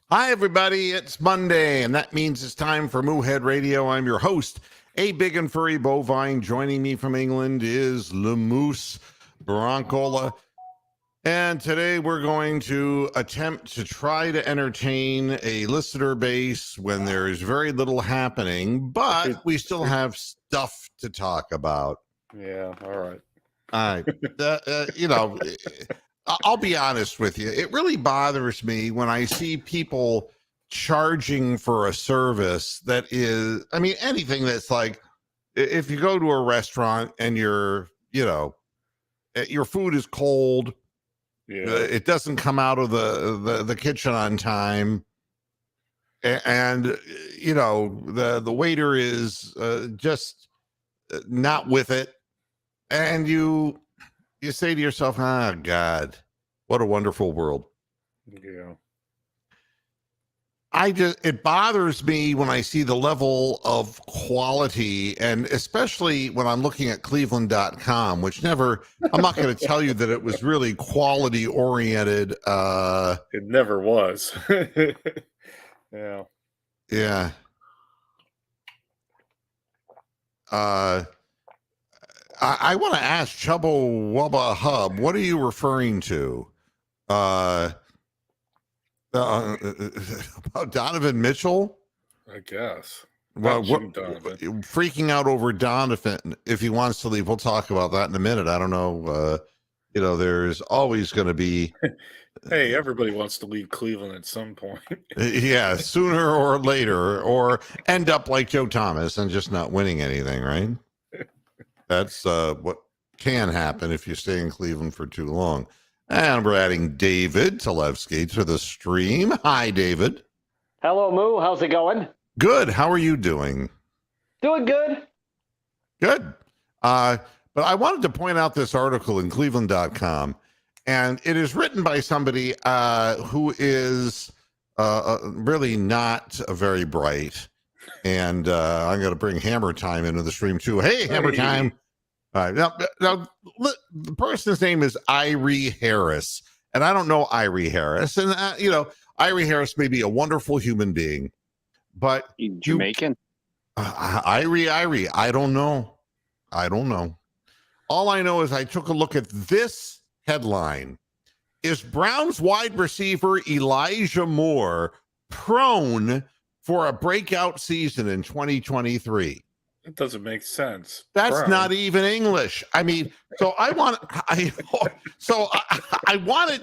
Hi, everybody. It's Monday, and that means it's time for Moohead Radio. I'm your host, a big and furry bovine. Joining me from England is Lemoose Broncola. And today we're going to attempt to try to entertain a listener base when there is very little happening, but we still have stuff to talk about. Yeah, all right. I'll be honest with you. It really bothers me when I see people charging for a service that is, I mean, anything that's like, if you go to a restaurant and your food is cold, it doesn't come out of the kitchen on time, and the waiter is just not with it, and you say to yourself, "Ah, God, what a wonderful world." Yeah. It bothers me when I see the level of quality, and especially when I'm looking at Cleveland.com, which I'm not going to tell you that it was really quality oriented. It never was. Yeah. Yeah. I want to ask Chubba Wubba Hub, what are you referring to? About Donovan Mitchell? I guess. Well, freaking out over Donovan if he wants to leave. We'll talk about that in a minute. I don't know. There's always going to be. Hey, everybody wants to leave Cleveland at some point. Yeah, sooner or later, or end up like Joe Thomas and just not winning anything, right? That's what can happen if you stay in Cleveland for too long. And we're adding David Talevsky to the stream. Hi, David. Hello, Moo. How's it going? Good. How are you doing? Doing good. Good. But I wanted to point out this article in Cleveland.com, and it is written by somebody who is really not very bright. And I'm going to bring Hammer Time into the stream, too. Hey, Hammer Time. All right. Now, the person's name is Irie Harris, and I don't know Irie Harris. And, Irie Harris may be a wonderful human being, but Jamaican? Irie, I don't know. All I know is I took a look at this headline. Is Browns wide receiver Elijah Moore prone for a breakout season in 2023? It doesn't make sense. That's not even English. I mean, so I wanted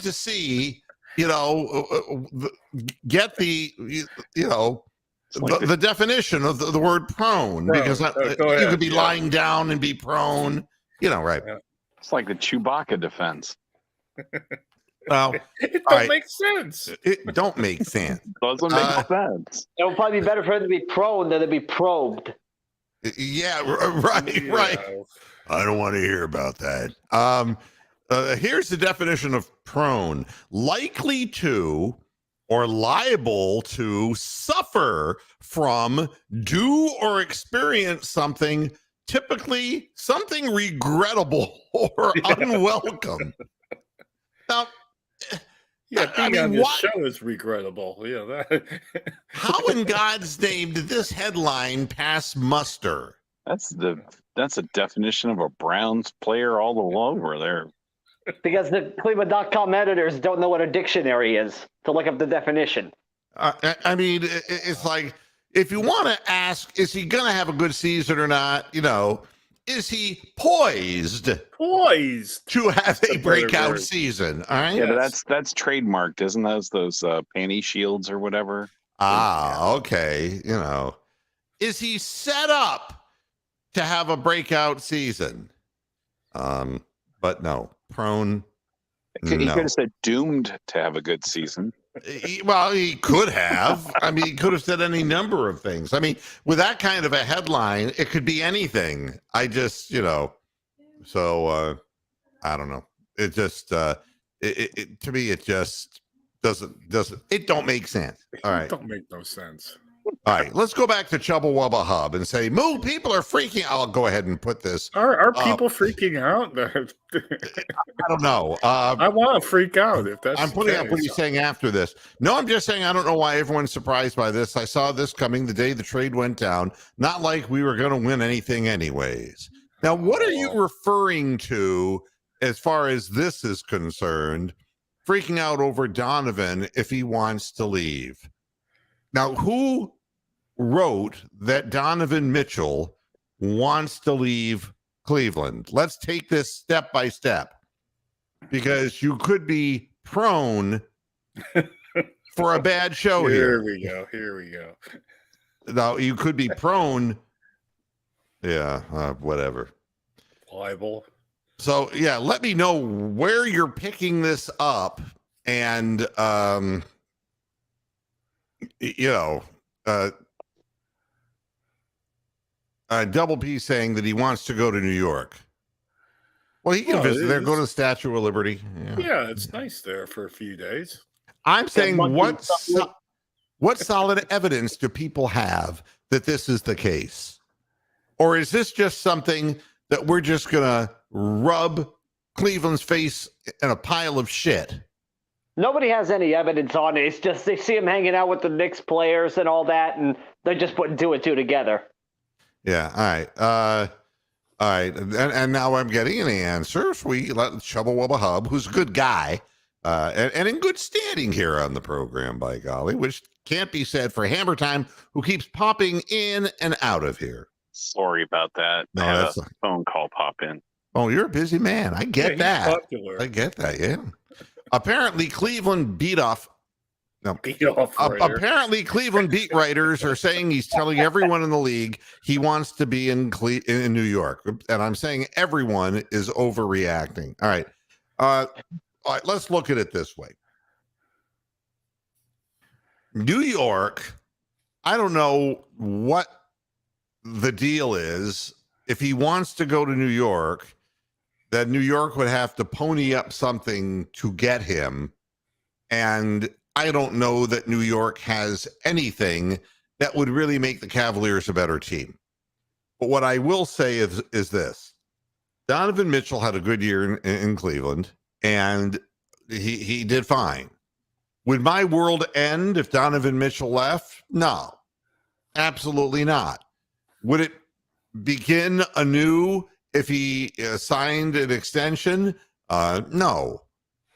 to see, get the definition of the word prone, because you could be lying down and be prone, right? Yeah. It's like the Chewbacca defense. Well, it don't make sense. It don't make sense. Doesn't make sense. It would probably be better for it to be prone than to be probed. Yeah, right. I don't want to hear about that. Here's the definition of prone: likely to or liable to suffer from, do or experience something, typically something regrettable or unwelcome. Now, being on this show is regrettable. Yeah. How in God's name did this headline pass muster? That's a definition of a Browns player all over there. Because the Cleveland.com editors don't know what a dictionary is to look up the definition. I mean, it's like, if you want to ask, is he going to have a good season or not? Is he poised to have a breakout season? All right. Yeah, but that's trademarked, isn't those panty shields or whatever? Okay. Is he set up to have a breakout season? But no, prone. He could have said doomed to have a good season. He could have. I mean, he could have said any number of things. I mean, with that kind of a headline, it could be anything. I just, so I don't know. It just, to me, it just doesn't, it don't make sense. All right. It don't make no sense. All right, let's go back to Chubba Wubba Hub and say, Moo, people are freaking. I'll go ahead and put this. Are people freaking out? I don't know. I want to freak out if that's I'm putting up what he's saying after this. No, I'm just saying I don't know why everyone's surprised by this. I saw this coming the day the trade went down. Not like we were going to win anything anyways. Now, what are you referring to as far as this is concerned? Freaking out over Donovan if he wants to leave. Now, who wrote that Donovan Mitchell wants to leave Cleveland? Let's take this step by step, because you could be prone for a bad show here. Here we go. Now, you could be prone. Yeah, whatever. Libel. So, yeah, let me know where you're picking this up. And, Double P saying that he wants to go to New York. Well, he can visit there, go to the Statue of Liberty. Yeah, it's nice there for a few days. I'm saying what solid evidence do people have that this is the case? Or is this just something that we're just going to rub Cleveland's face in a pile of shit? Nobody has any evidence on it. It's just they see him hanging out with the Knicks players and all that, and they're just putting two and two together. Yeah. All right. And now I'm getting an answer. So we let Chubba Wubba Hub, who's a good guy, and in good standing here on the program, by golly, which can't be said for Hammer Time, who keeps popping in and out of here. Sorry about that. No, I had that's a phone call pop in. Oh, you're a busy man. I get that. Popular. I get that. Yeah. Apparently, Cleveland beat off. No, apparently, Cleveland beat writers are saying he's telling everyone in the league he wants to be in New York, and I'm saying everyone is overreacting. All right, let's look at it this way. New York, I don't know what the deal is. If he wants to go to New York, that New York would have to pony up something to get him, and I don't know that New York has anything that would really make the Cavaliers a better team. But what I will say is this. Donovan Mitchell had a good year in Cleveland, and he did fine. Would my world end if Donovan Mitchell left? No, absolutely not. Would it begin anew if he signed an extension? No.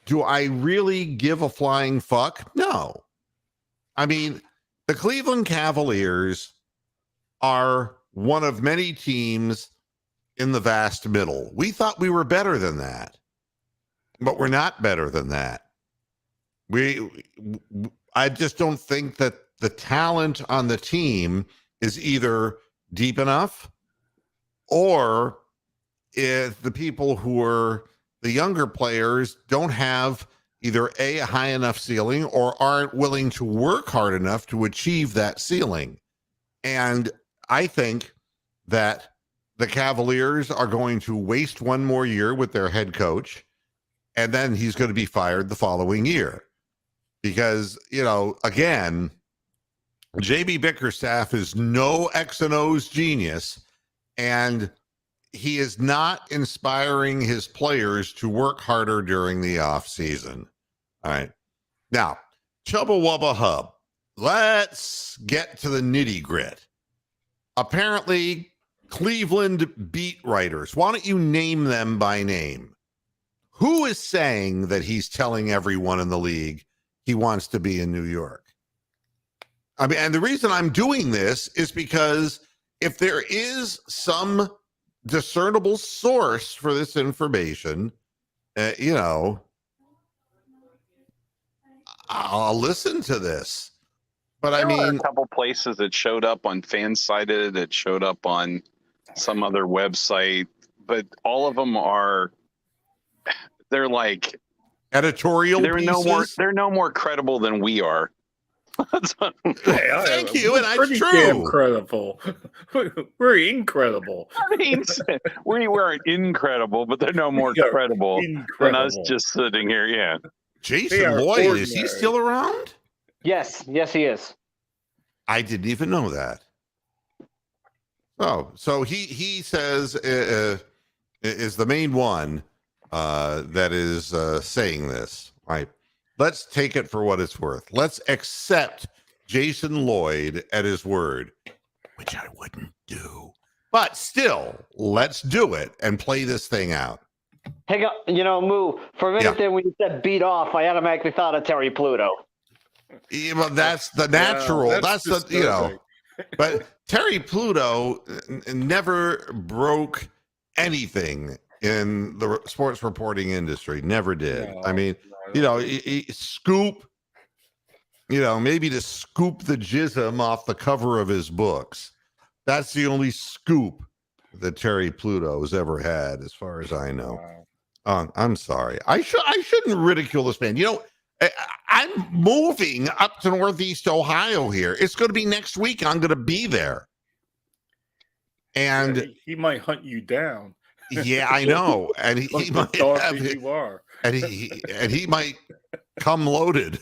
Do I really give a flying fuck? No. I mean, the Cleveland Cavaliers are one of many teams in the vast middle. We thought we were better than that, but we're not better than that. I just don't think that the talent on the team is either deep enough, or if the people who are the younger players don't have either a high enough ceiling or aren't willing to work hard enough to achieve that ceiling. And I think that the Cavaliers are going to waste one more year with their head coach, and then he's going to be fired the following year. Because, again, JB Bickerstaff is no X and O's genius, and he is not inspiring his players to work harder during the off season. All right. Now, Chubba Wubba Hub. Let's get to the nitty grit. Apparently, Cleveland beat writers. Why don't you name them by name? Who is saying that he's telling everyone in the league he wants to be in New York? I mean, and the reason I'm doing this is because if there is some discernible source for this information, I'll listen to this. But There I mean, were a couple places that showed up on Fansided, it showed up on some other website, but all of them they're like editorial pieces. They're no more credible than we are. Thank you, and that's pretty true. Damn credible. We're incredible. I mean, we weren't incredible, but they're no more credible than us just sitting here. Yeah. Jason Lloyd, is he still around? Yes, he is. I didn't even know that. Oh, so he says is the main one that is saying this, right? Let's take it for what it's worth. Let's accept Jason Lloyd at his word, which I wouldn't do. But still, let's do it and play this thing out. Hang on, Moo, for a minute there when you said beat off, I automatically thought of Terry Pluto. Yeah, well, that's the natural. Wow, that's the, but Terry Pluto never broke anything in the sports reporting industry. Never did. No, I mean, no. scoop, maybe to scoop the jism off the cover of his books. That's the only scoop that Terry Pluto has ever had, as far as I know. Wow. I'm sorry. I shouldn't ridicule this man. I'm moving up to Northeast Ohio here. It's going to be next week. I'm going to be there. And he might hunt you down. Yeah, I know. And he might have, you are. and he might come loaded.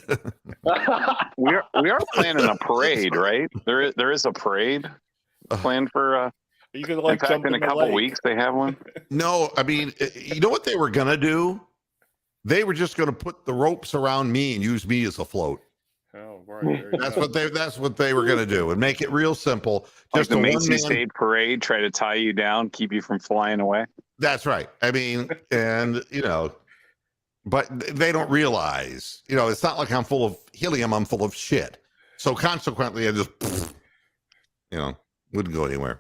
We are planning a parade, right? There is a parade planned for. Are you gonna in fact, in a couple weeks they have one. No, I mean, you know what they were gonna do? They were just gonna put the ropes around me and use me as a float. Oh, right. That's what they were gonna do, and make it real simple. Just the Macy's Day Parade, try to tie you down, keep you from flying away. That's right. I mean, and but they don't realize, it's not like I'm full of helium. I'm full of shit. So consequently, I just, wouldn't go anywhere.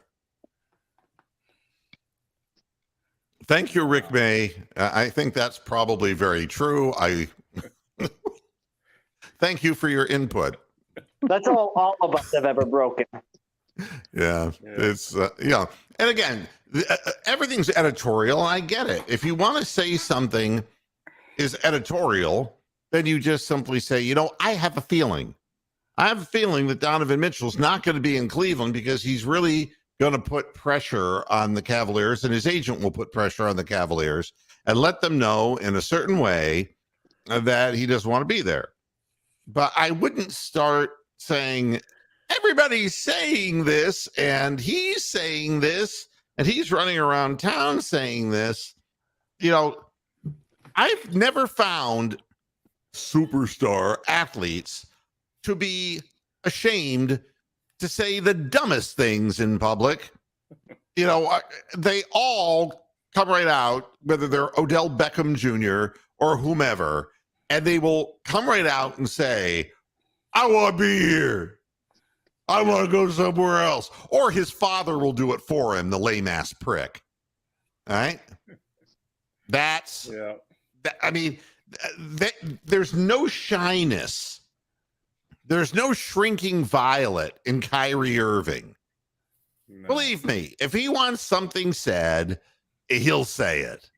Thank you, Rick May. I think that's probably very true. I thank you for your input. That's all of us have ever broken. Yeah. It's, and again, everything's editorial. And I get it. If you want to say something is editorial, then you just simply say, I have a feeling. I have a feeling that Donovan Mitchell's not going to be in Cleveland because he's really going to put pressure on the Cavaliers, and his agent will put pressure on the Cavaliers and let them know in a certain way that he doesn't want to be there. But I wouldn't start saying, everybody's saying this, and he's saying this, and he's running around town saying this. I've never found superstar athletes to be ashamed to say the dumbest things in public. They all come right out, whether they're Odell Beckham Jr. or whomever, and they will come right out and say, I want to be here. I want to go somewhere else. Or his father will do it for him, the lame ass prick. All right. That's, I mean, there's no shyness. There's no shrinking violet in Kyrie Irving. No. Believe me, if he wants something said, he'll say it.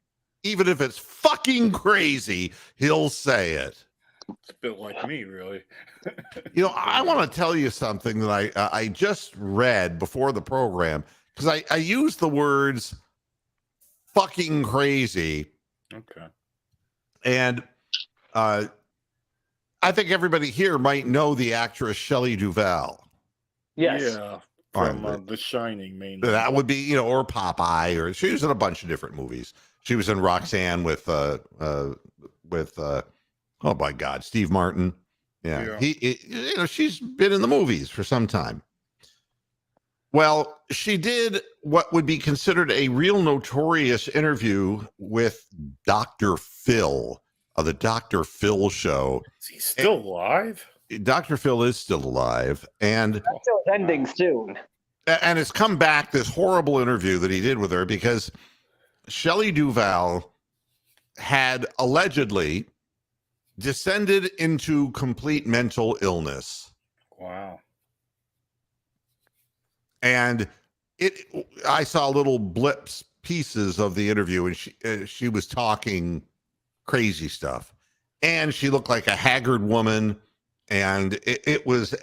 Even if it's fucking crazy, he'll say it. It's a bit like me, really. I want to tell you something that I just read before the program, because I use the words fucking crazy. Okay. And I think everybody here might know the actress Shelley Duvall. Yes. Yeah. From The Shining, mainly. That would be, or Popeye, or she was in a bunch of different movies. She was in Roxanne with oh my God, Steve Martin. Yeah. She's been in the movies for some time. Well, she did what would be considered a real notorious interview with Dr. Phil of the Dr. Phil show. Is he still alive? Dr. Phil is still alive. And that show's ending soon. And it's come back, this horrible interview that he did with her, because Shelley Duvall had allegedly descended into complete mental illness. Wow. And I saw little blips, pieces of the interview, and she was talking crazy stuff. And she looked like a haggard woman. And it was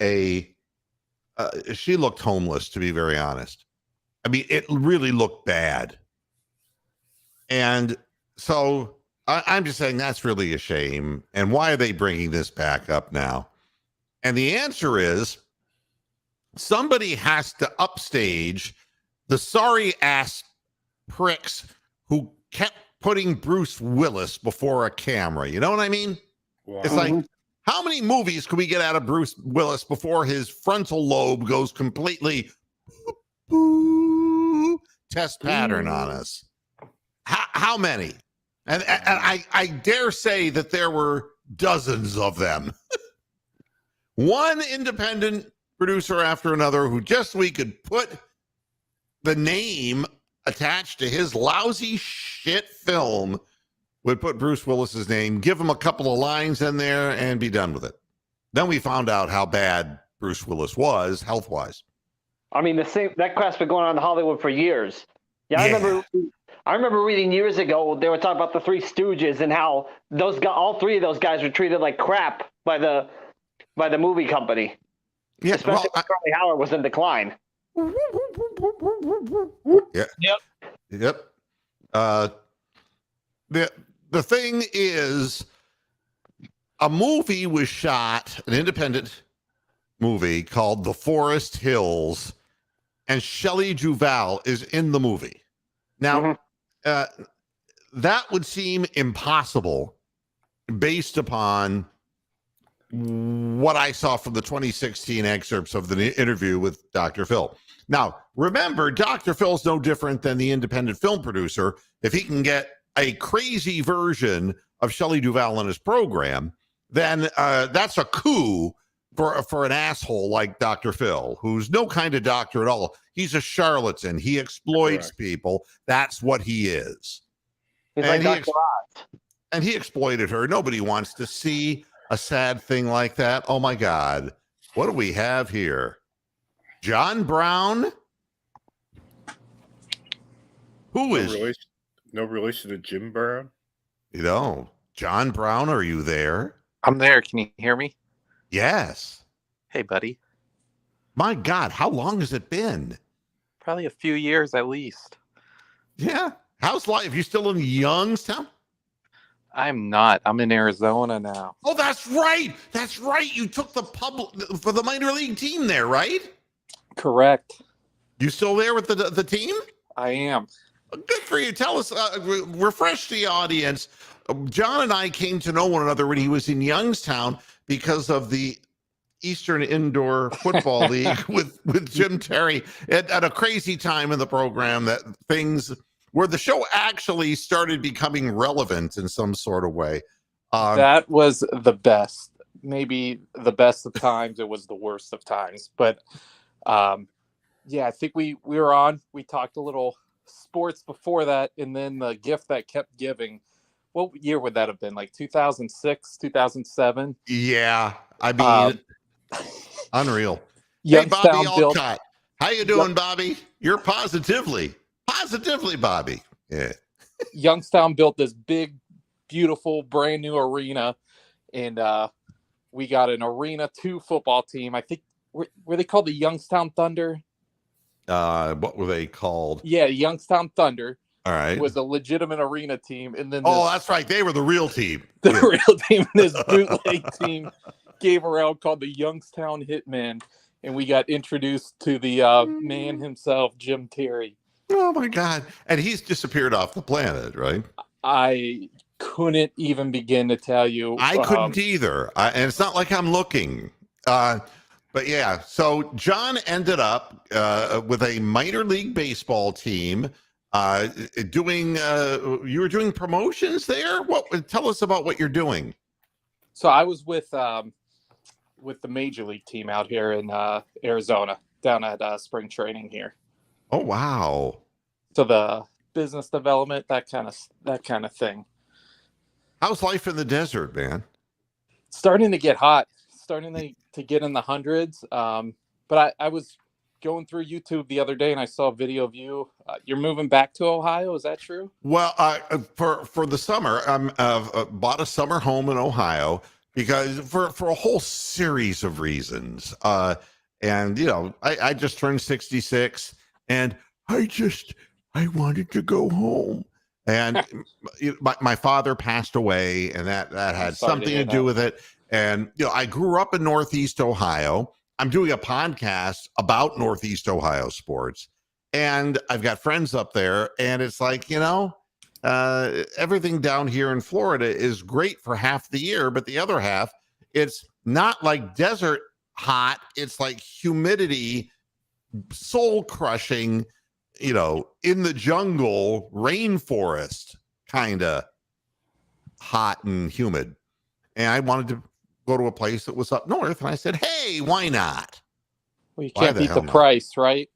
she looked homeless, to be very honest. I mean, it really looked bad. And so I'm just saying that's really a shame. And why are they bringing this back up now? And the answer is somebody has to upstage the sorry ass pricks who kept putting Bruce Willis before a camera. You know what I mean? Wow. It's like, how many movies can we get out of Bruce Willis before his frontal lobe goes completely test pattern on us? How many? And I dare say that there were dozens of them. One independent producer after another who just we could put the name attached to his lousy shit film would put Bruce Willis's name, give him a couple of lines in there, and be done with it. Then we found out how bad Bruce Willis was health-wise. I mean, that crap's been going on in Hollywood for years. Yeah, I remember reading years ago they were talking about the Three Stooges and how all three of those guys were treated like crap by the movie company. Yeah, especially when Charlie Howard was in decline. Yeah. Yep. The thing is, a movie was shot, an independent movie called The Forest Hills, and Shelley Duvall is in the movie. Now, that would seem impossible based upon what I saw from the 2016 excerpts of the interview with Dr. Phil. Now, remember, Dr. Phil's no different than the independent film producer. If he can get a crazy version of Shelley Duvall in his program, then that's a coup for an asshole like Dr. Phil, who's no kind of doctor at all. He's a charlatan. He exploits people. That's what he is. He's like Dr. Oz. And he exploited her. Nobody wants to see a sad thing like that. Oh, my God. What do we have here? John Brown? Who is? No relation to Jim Brown? You know, John Brown, are you there? I'm there. Can you hear me? Yes. Hey, buddy. My God, how long has it been? Probably a few years at least. Yeah. How's life? You still in Youngstown? I'm not. I'm in Arizona now. Oh, that's right. That's right. You took the for the minor league team there, right? Correct. You still there with the team? I am. Good for you. Tell us, refresh the audience. John and I came to know one another when he was in Youngstown because of the Eastern Indoor Football League with Jim Terry at a crazy time in the program where the show actually started becoming relevant in some sort of way. That was the best. Maybe the best of times. It was the worst of times. But yeah, I think we were on. We talked a little sports before that, and then the gift that kept giving. What year would that have been? Like 2006, 2007? Yeah, I mean, unreal. Hey, Youngstown Bobby Alcott. How you doing, Bobby? You're positively Bobby. Yeah. Youngstown built this big, beautiful, brand new arena, and we got an Arena 2 football team. I think, were they called the Youngstown Thunder? What were they called? Yeah, Youngstown Thunder. All right. Was a legitimate arena team, and then that's right. They were the real team. The real team, this bootleg team, came around called the Youngstown Hitmen, and we got introduced to the man himself, Jim Terry. Oh my God! And he's disappeared off the planet, right? I couldn't even begin to tell you. I couldn't either, and it's not like I'm looking. But yeah, so John ended up with a minor league baseball team. You were doing promotions there. Tell us about what you're doing. So I was with the major league team out here in Arizona, down at spring training here. Oh wow! So the business development, that kind of thing. How's life in the desert, man? Starting to get hot. Starting to get in the hundreds. But I was going through YouTube the other day and I saw a video of you. You're moving back to Ohio. Is that true? Well, for the summer, I bought a summer home in Ohio because for a whole series of reasons. And you know, I just turned 66, and I wanted to go home. And my father passed away, and that had something to do with it. And you know, I grew up in Northeast Ohio. I'm doing a podcast about Northeast Ohio sports, and I've got friends up there, and it's like, everything down here in Florida is great for half the year, but the other half, it's not like desert hot. It's like humidity, soul crushing, in the jungle, rainforest kind of hot and humid. And I wanted to go to a place that was up north, and I said, hey, why not? Well, you can't beat the price, right?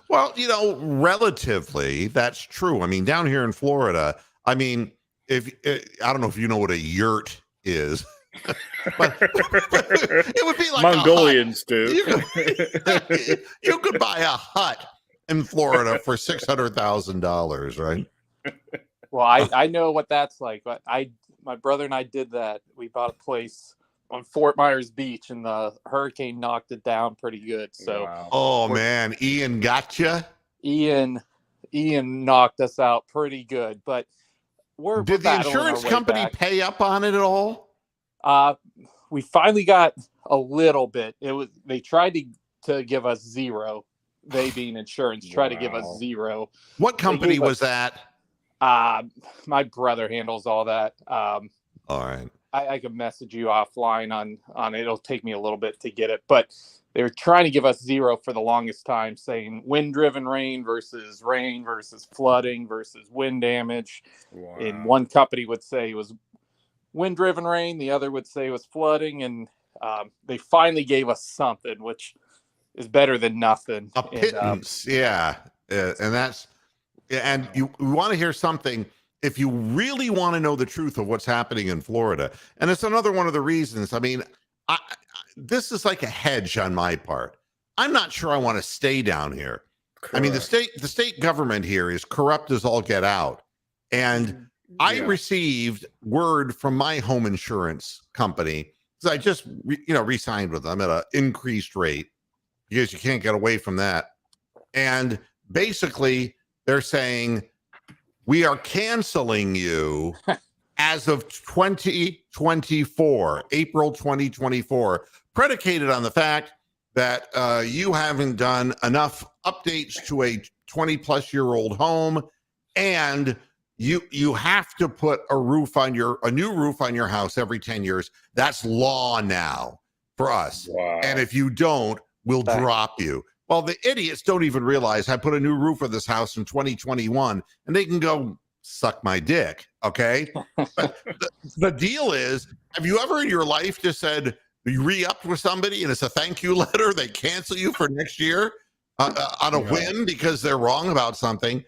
Well, relatively, that's true. I mean, down here in Florida, I mean, I don't know if you know what a yurt is, but it would be like Mongolians do. You could buy a hut in Florida for $600,000, right? Well, I know what that's like. My brother and I did that. We bought a place on Fort Myers Beach, and the hurricane knocked it down pretty good. So, wow. Oh man, Ian gotcha. Ian knocked us out pretty good. But did the insurance company pay up on it at all? We finally got a little bit. They tried to give us zero. They being insurance tried to give us zero. What company was that? My brother handles all that. All right. I could message you offline on it. It'll take me a little bit to get it, but they were trying to give us zero for the longest time, saying wind-driven rain versus flooding versus wind damage. Wow. And one company would say it was wind-driven rain, the other would say it was flooding, and they finally gave us something, which is better than nothing. A pittance, yeah. And you want to hear something. If you really want to know the truth of what's happening in Florida, and it's another one of the reasons, I mean, this is like a hedge on my part. I'm not sure I want to stay down here. Correct. I mean, the state government here is corrupt as all get out. And I received word from my home insurance company, because I just, re-signed with them at an increased rate, because you can't get away from that. And basically, they're saying, we are canceling you as of 2024, April 2024, predicated on the fact that you haven't done enough updates to a 20-plus-year-old home, and you have to put a new roof on your house every 10 years. That's law now for us. Wow. And if you don't, we'll drop you. Well, the idiots don't even realize I put a new roof on this house in 2021, and they can go suck my dick, okay? But the deal is, have you ever in your life just said, you re-upped with somebody and it's a thank you letter, they cancel you for next year on a whim because they're wrong about something?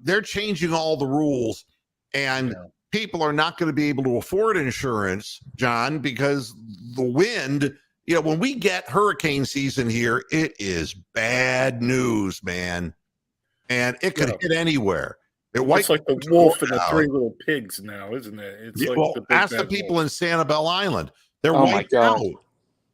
They're changing all the rules, and people are not going to be able to afford insurance, John, because the wind... when we get hurricane season here, it is bad news, man. And it could hit anywhere. It's like the wolf and the three little pigs now, isn't it? It's ask the people in Sanibel Island. They're wiped out.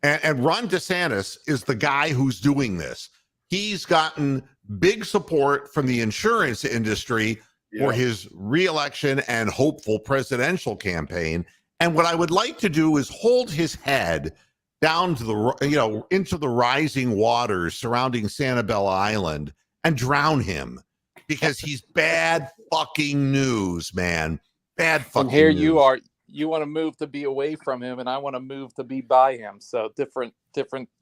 And Ron DeSantis is the guy who's doing this. He's gotten big support from the insurance industry for his reelection and hopeful presidential campaign. And what I would like to do is hold his head down to the, into the rising waters surrounding Sanibel Island and drown him, because he's bad fucking news, man. Bad fucking news. And here you want to move to be away from him, and I want to move to be by him. So different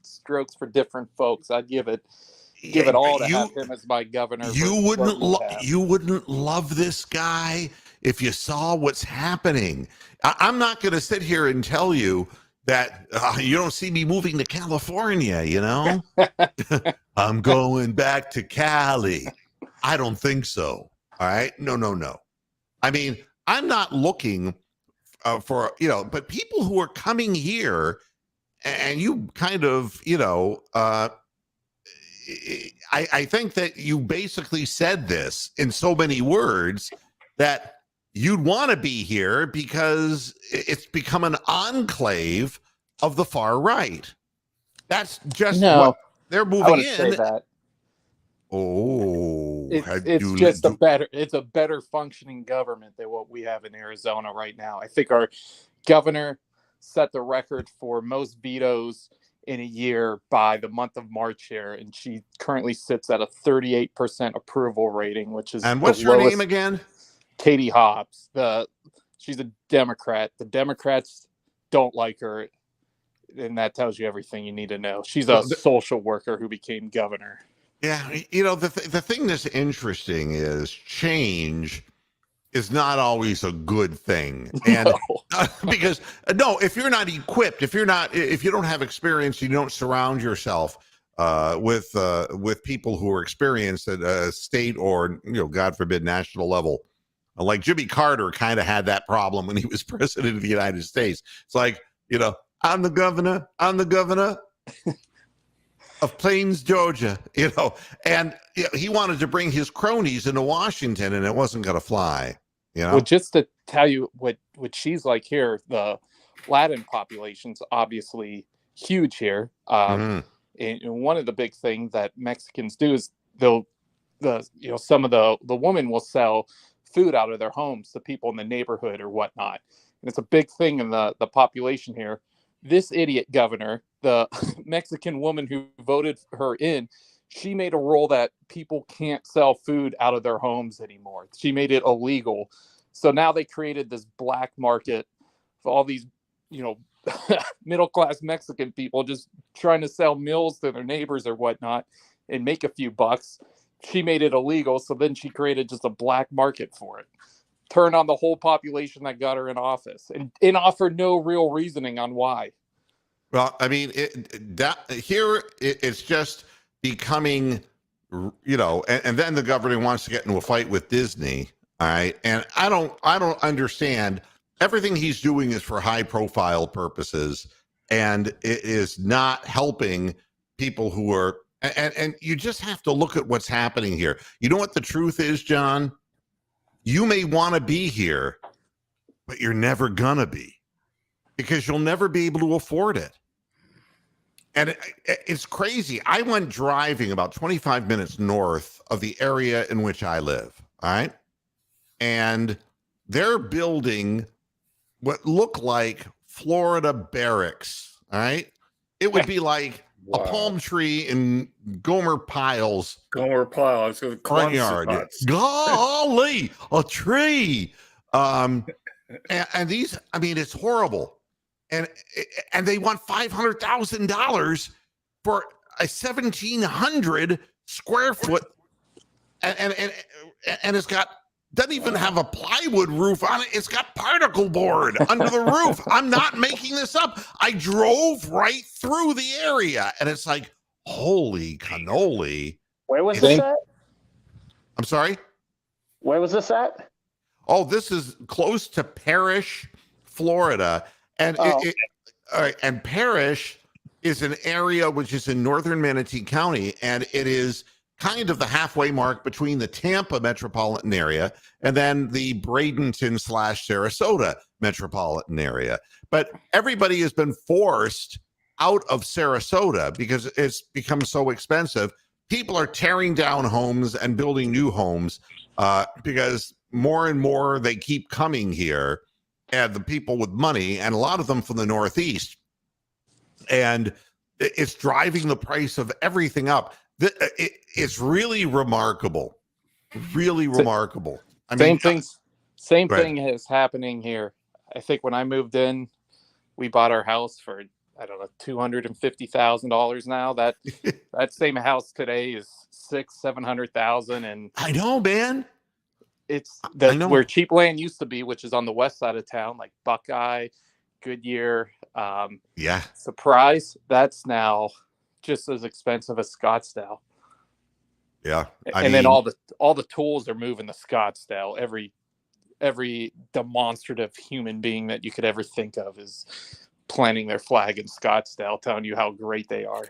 strokes for different folks. I'd give it all to have him as my governor. You wouldn't love this guy if you saw what's happening. I'm not going to sit here and tell you that you don't see me moving to California, I'm going back to Cali. I don't think so. All right. No. I mean, I'm not looking for, but people who are coming here, and you kind of, I think that you basically said this in so many words that you'd want to be here because it's become an enclave of the far right. That's just what they're moving in. Say that. Oh, it's a better functioning government than what we have in Arizona right now. I think our governor set the record for most vetoes in a year by the month of March here, and she currently sits at a 38% approval rating, which is And what's the her lowest. name again? Katie Hobbs. She's a Democrat. The Democrats don't like her, and that tells you everything you need to know. She's a social worker who became governor. Yeah, the thing that's interesting is change is not always a good thing, and because if you're not equipped, if you don't have experience, you don't surround yourself with people who are experienced at a state or God forbid national level. Like Jimmy Carter kind of had that problem when he was president of the United States. It's like, I'm the governor of Plains, Georgia, and he wanted to bring his cronies into Washington, and it wasn't going to fly. Well, just to tell you what she's like here, the Latin population's obviously huge here. And one of the big things that Mexicans do is some of the women will sell food out of their homes to people in the neighborhood or whatnot. And it's a big thing in the population here. This idiot governor, the Mexican woman who voted her in, she made a rule that people can't sell food out of their homes anymore. She made it illegal. So now they created this black market for all these, middle-class Mexican people just trying to sell meals to their neighbors or whatnot and make a few bucks. She made it illegal. So then she created just a black market for it. Turned on the whole population that got her in office and offered no real reasoning on why. Well, I mean, it's just becoming, and then the governor wants to get into a fight with Disney. All right. And I don't understand. Everything he's doing is for high profile purposes, and it is not helping people who are, and you just have to look at what's happening here. You know what the truth is, John? You may want to be here, but you're never gonna be, because you'll never be able to afford it. And it's crazy. I went driving about 25 minutes north of the area in which I live. All right. And they're building what look like Florida barracks. All right. It would be like a palm tree in Gomer Pyle's front yard. Golly, a tree. And these, I mean, it's horrible. And they want $500,000 for a 1,700 square foot, and it's doesn't even have a plywood roof on it. It's got particle board under the roof. I'm not making this up. I drove right through the area, and it's like, holy cannoli. Where was this at? I'm sorry? Where was this at? Oh, this is close to Parrish, Florida. And and Parrish is an area which is in northern Manatee County, and it is kind of the halfway mark between the Tampa metropolitan area and then the Bradenton/Sarasota metropolitan area. But everybody has been forced out of Sarasota because it's become so expensive. People are tearing down homes and building new homes because more and more they keep coming here. And the people with money, and a lot of them from the Northeast, and it's driving the price of everything up. It's really remarkable, really remarkable. I mean, same thing is happening here. I think when I moved in, we bought our house for $250,000 now. That same house today is $700,000, and I know, man. It's where cheap land used to be, which is on the west side of town, like Buckeye, Goodyear, Surprise. That's now just as expensive as Scottsdale. Yeah, and then all the tools are moving to Scottsdale. Every demonstrative human being that you could ever think of is planting their flag in Scottsdale, telling you how great they are.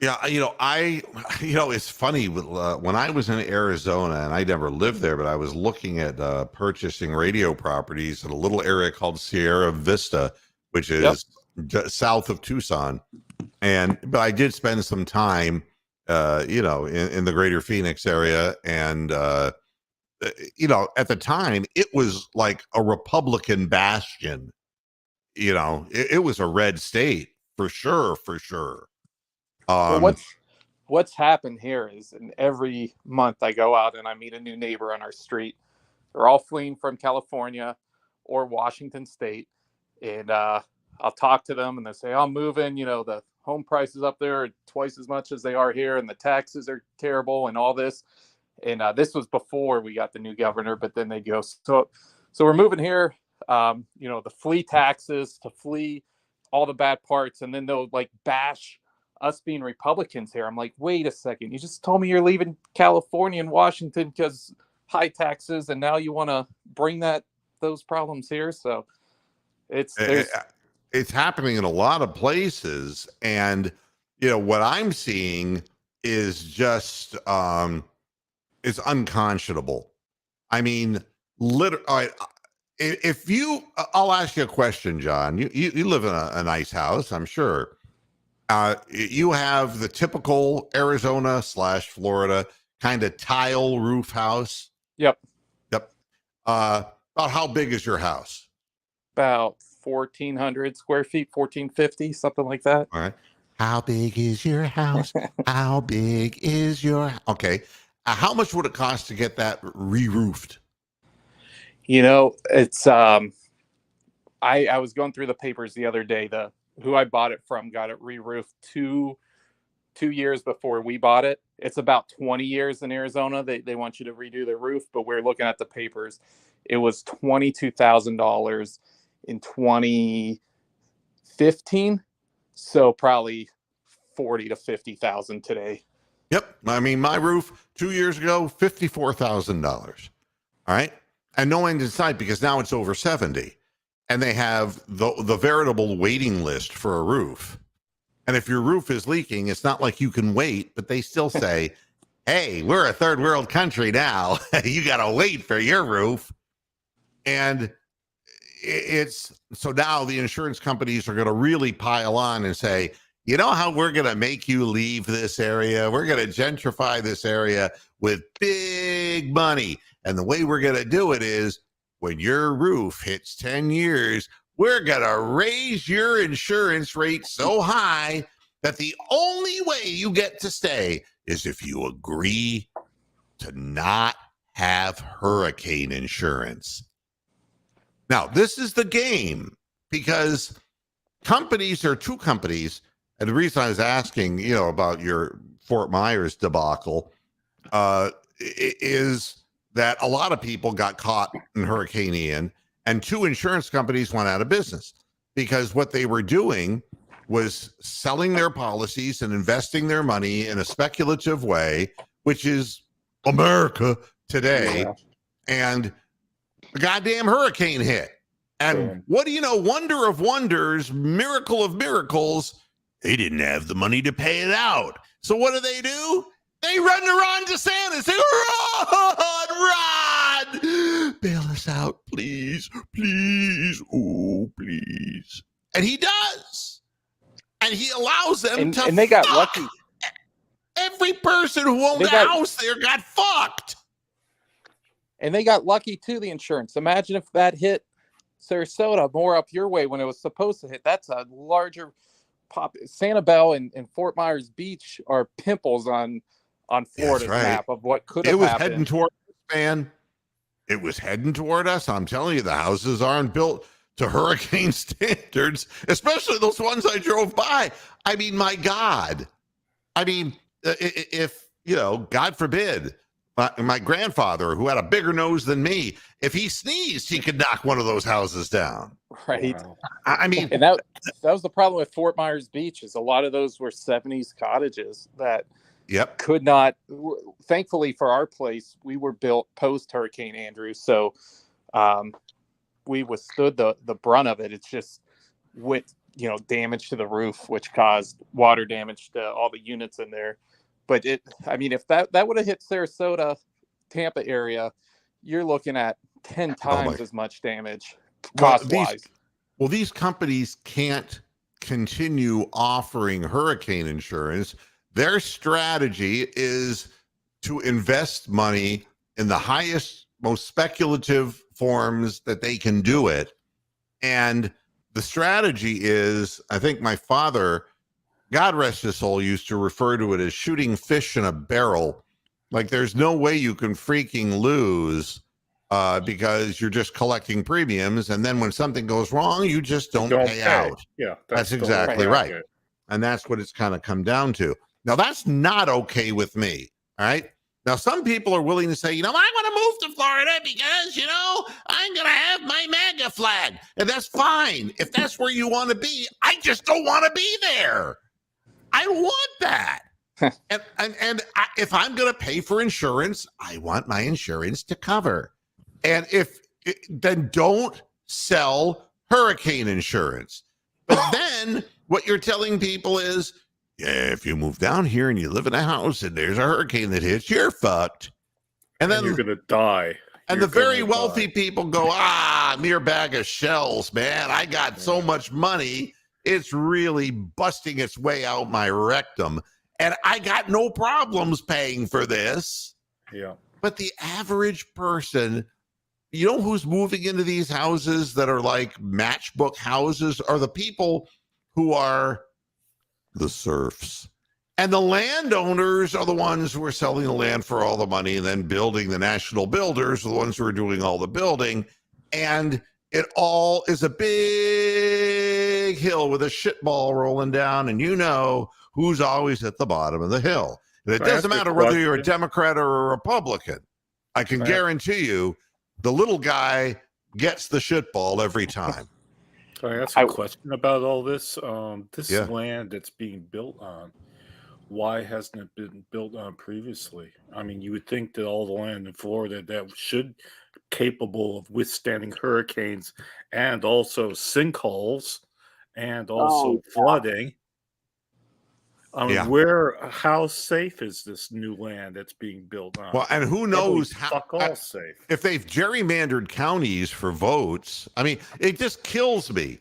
Yeah, it's funny. When I was in Arizona, and I never lived there, but I was looking at purchasing radio properties in a little area called Sierra Vista, which is south of Tucson. But I did spend some time, in the greater Phoenix area. And, at the time, it was like a Republican bastion. It was a red state for sure. Well, what's happened here is, in every month I go out and I meet a new neighbor on our street. They're all fleeing from California or Washington State, and I'll talk to them, and they say, "I'm moving. You know, the home prices up there are twice as much as they are here, and the taxes are terrible, and all this." And this was before we got the new governor, but then they go, so we're moving here. You know, the flee taxes, to flee all the bad parts, and then they'll like bash us being Republicans here. I'm like, wait a second, you just told me you're leaving California and Washington because high taxes, and now you want to bring those problems here. So it's happening in a lot of places, and you know what I'm seeing is just is unconscionable. I mean, literally. If you, I'll ask you a question, John. You live in a nice house, I'm sure. You have the typical Arizona/Florida kind of tile roof house. Yep. About how big is your house? About 1,400 square feet, 1,450, something like that. All right. How big is your house? How big is your? Okay. How much would it cost to get that re-roofed? You know, it's I was going through the papers the other day. Who I bought it from got it re-roofed two years before we bought it. It's about 20 years in Arizona. They want you to redo the roof, but we're looking at the papers. It was $22,000 in 2015, so probably 40 to 50,000 today. Yep. I mean, my roof 2 years ago, $54,000. All right. And no end in sight, because now it's over 70. And they have the veritable waiting list for a roof. And if your roof is leaking, it's not like you can wait, but they still say, hey, we're a third world country now. You got to wait for your roof. And it's so now the insurance companies are going to really pile on and say, you know how we're going to make you leave this area? We're going to gentrify this area with big money. And the way we're going to do it is when your roof hits 10 years, we're going to raise your insurance rate so high that the only way you get to stay is if you agree to not have hurricane insurance. Now, this is the game, because companies are two companies. And the reason I was asking, you know, about your Fort Myers debacle is that a lot of people got caught in Hurricane Ian, and two insurance companies went out of business because what they were doing was selling their policies and investing their money in a speculative way, which is America today. Yeah. And the goddamn hurricane hit. And what do you know? Wonder of wonders, miracle of miracles, they didn't have the money to pay it out. So what do? They run to Ron DeSantis. Say, Ron, bail us out, please, please, oh, please. And he does. And he allows them to. And they got lucky. Every person who owned a house there got fucked. And they got lucky too, the insurance. Imagine if that hit Sarasota more up your way when it was supposed to hit. That's a larger pop. Sanibel and Fort Myers Beach are pimples on Florida's map of what could have happened. It was heading toward us, man. It was heading toward us. I'm telling you, the houses aren't built to hurricane standards, especially those ones I drove by. I mean, my God. I mean, if, you know, God forbid, my grandfather, who had a bigger nose than me, if he sneezed, he could knock one of those houses down. Right. Wow. I mean, and that was the problem with Fort Myers Beach, is a lot of those were 70s cottages that could not. Thankfully for our place, we were built post Hurricane Andrew, so we withstood the brunt of it. It's just with, you know, damage to the roof, which caused water damage to all the units in there. But if that would have hit Sarasota, Tampa area, you're looking at 10 times as much damage cost-wise. Well, these companies can't continue offering hurricane insurance. Their strategy is to invest money in the highest, most speculative forms that they can do it. And the strategy is, I think my father God rest his soul, used to refer to it as shooting fish in a barrel. Like there's no way you can freaking lose because you're just collecting premiums. And then when something goes wrong, you just don't pay out. Yeah, That's totally exactly right. accurate. And that's what it's kind of come down to. Now, that's not okay with me. All right. Now, some people are willing to say, I want to move to Florida because, I'm going to have my MAGA flag. And that's fine. If that's where you want to be, I just don't want to be there. I want that. and if I'm going to pay for insurance, I want my insurance to cover. And then don't sell hurricane insurance. But then what you're telling people is, yeah, if you move down here and you live in a house and there's a hurricane that hits, you're fucked. And then you're going to die. And the very wealthy people go, mere bag of shells, man. I got so much money. It's really busting its way out my rectum. And I got no problems paying for this. Yeah. But the average person, who's moving into these houses that are like matchbook houses are the people who are the serfs. And the landowners are the ones who are selling the land for all the money and then building. The national builders are the ones who are doing all the building. And it all is a big hill with a shit ball rolling down. And who's always at the bottom of the hill. And it doesn't matter whether you're a Democrat or a Republican. I can guarantee you the little guy gets the shit ball every time. Can I ask a question about all this? This land that's being built on, why hasn't it been built on previously? I mean, you would think that all the land in Florida that should capable of withstanding hurricanes and also sinkholes and also flooding. I mean, how safe is this new land that's being built on? Well, and who knows how safe. If they've gerrymandered counties for votes, I mean, it just kills me.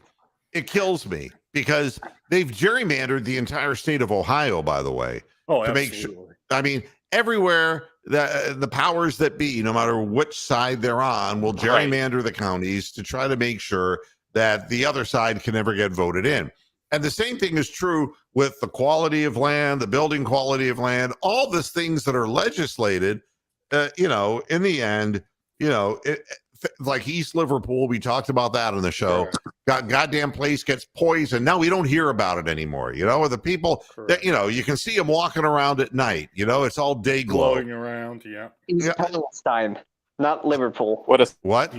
It kills me because they've gerrymandered the entire state of Ohio, by the way. Oh, to absolutely. Make sure, I mean, everywhere the powers that be, no matter which side they're on, will gerrymander the counties to try to make sure that the other side can never get voted in. And the same thing is true with the quality of land, the building quality of land, all these things that are legislated, in the end, like East Liverpool, we talked about that on the show. Goddamn place gets poisoned. Now we don't hear about it anymore, or the people that, you can see them walking around at night, it's all day glow. Glowing around, East Palestine, not Liverpool. What?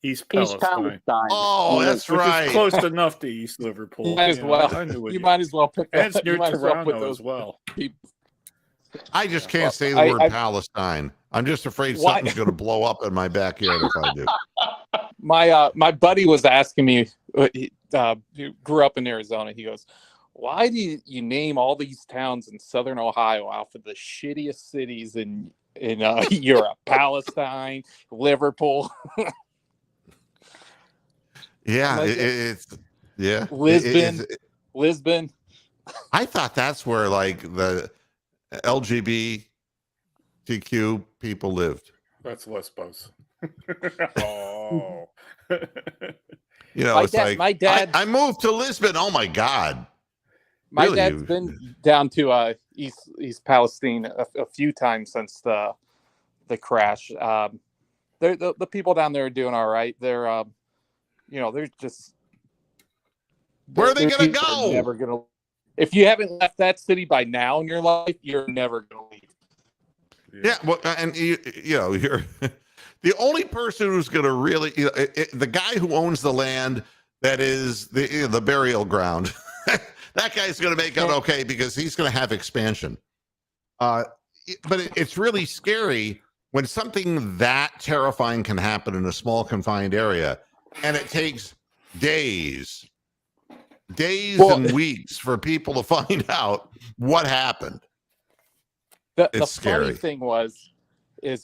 East Palestine. Oh, that's right. Is close enough to East Liverpool. You might as well. You might as well pick and it's near Toronto as well. I just can't say the word Palestine. I'm just afraid something's going to blow up in my backyard if I do. My buddy was asking me. He grew up in Arizona. He goes, "Why do you name all these towns in Southern Ohio after the shittiest cities in Europe? Palestine, Liverpool." Yeah, it's Lisbon. I thought that's where like the LGBTQ people lived. That's Lesbos. Oh. It's like my dad. I moved to Lisbon. Oh my God. My dad's been down to East Palestine a few times since the crash. The people down there are doing all right. They're they're just. Where are they going to go? Never going to. If you haven't left that city by now in your life, you're never going to leave. Yeah, well, and you're the only person who's going to really, the guy who owns the land that is the burial ground. That guy's going to make it okay because he's going to have expansion. But it's really scary when something that terrifying can happen in a small confined area, and it takes days and weeks for people to find out what happened. The funny thing is